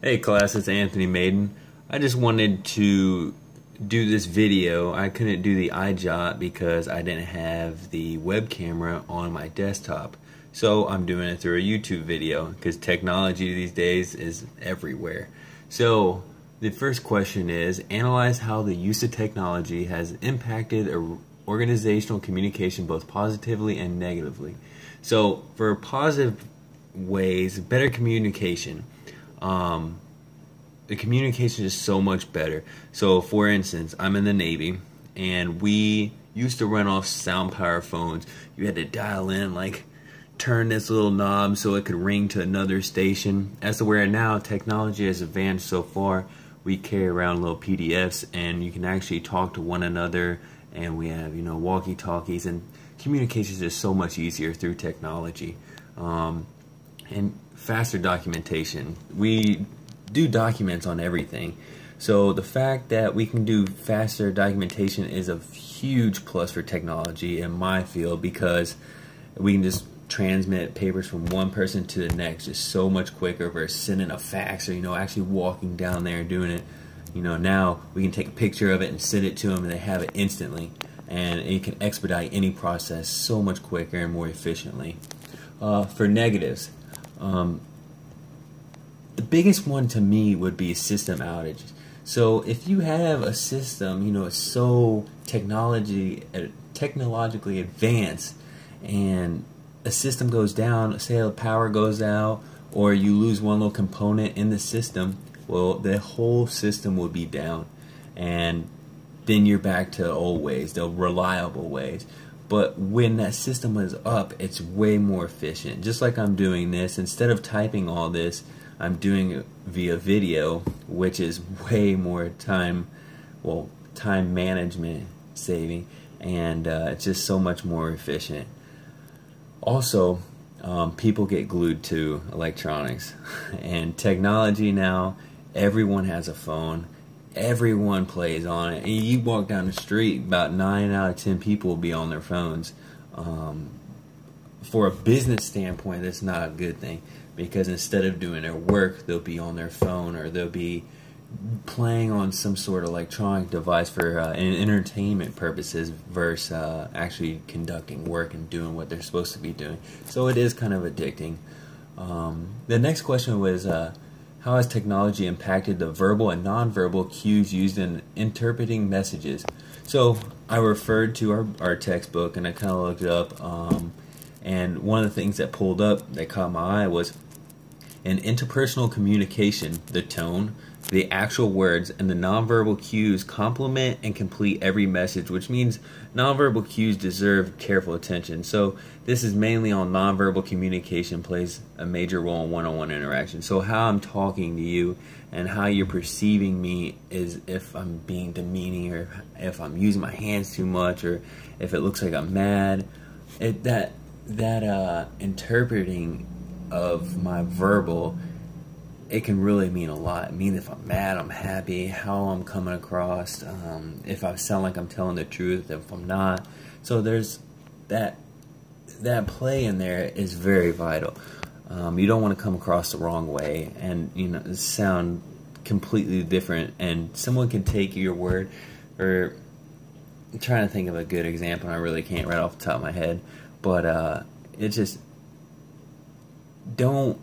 Hey class, it's Anthony Maiden. I just wanted to do this video. I couldn't do the iJot because I didn't have the web camera on my desktop. So I'm doing it through a YouTube video because technology these days is everywhere. So the first question is, analyze how the use of technology has impacted organizational communication both positively and negatively. So for positive ways, better communication. The communication is so much better. So for instance, I'm in the Navy and we used to run off sound power phones. You had to dial in, like turn this little knob so it could ring to another station. As to where now technology has advanced so far, we carry around little PDFs and you can actually talk to one another, and we have, walkie-talkies, and communication is just so much easier through technology. And faster documentation. We do documents on everything, so the fact that we can do faster documentation is a huge plus for technology in my field, because we can just transmit papers from one person to the next just so much quicker versus sending a fax or actually walking down there and doing it. Now we can take a picture of it and send it to them and they have it instantly, and it can expedite any process so much quicker and more efficiently. For negatives, the biggest one to me would be system outages. So if you have a system, it's so technologically advanced, and a system goes down, say the power goes out, or you lose one little component in the system, well, the whole system will be down, and then you're back to old ways, the reliable ways. But when that system is up, it's way more efficient. Just like I'm doing this, instead of typing all this, I'm doing it via video, which is way more time management saving, and it's just so much more efficient. Also, people get glued to electronics and technology now. Everyone has a phone. Everyone plays on it. And you walk down the street, about 9 out of 10 people will be on their phones. For a business standpoint, that's not a good thing, because instead of doing their work, they'll be on their phone, or they'll be playing on some sort of electronic device for entertainment purposes versus actually conducting work and doing what they're supposed to be doing. So it is kind of addicting. The next question was, how has technology impacted the verbal and nonverbal cues used in interpreting messages? So I referred to our textbook and I kind of looked it up, and one of the things that pulled up that caught my eye was, in interpersonal communication, the tone, the actual words, and the nonverbal cues complement and complete every message, which means nonverbal cues deserve careful attention. So this is mainly on nonverbal communication, plays a major role in one-on-one interaction. So how I'm talking to you and how you're perceiving me is if I'm being demeaning, or if I'm using my hands too much, or if it looks like I'm mad. That interpreting of my verbal, it can really mean a lot. It means if I'm mad, I'm happy, how I'm coming across, if I sound like I'm telling the truth, if I'm not. So there's that play in there is very vital. You don't want to come across the wrong way and sound completely different, and someone can take your word. Or I'm trying to think of a good example, and I really can't right off the top of my head, but it's just, don't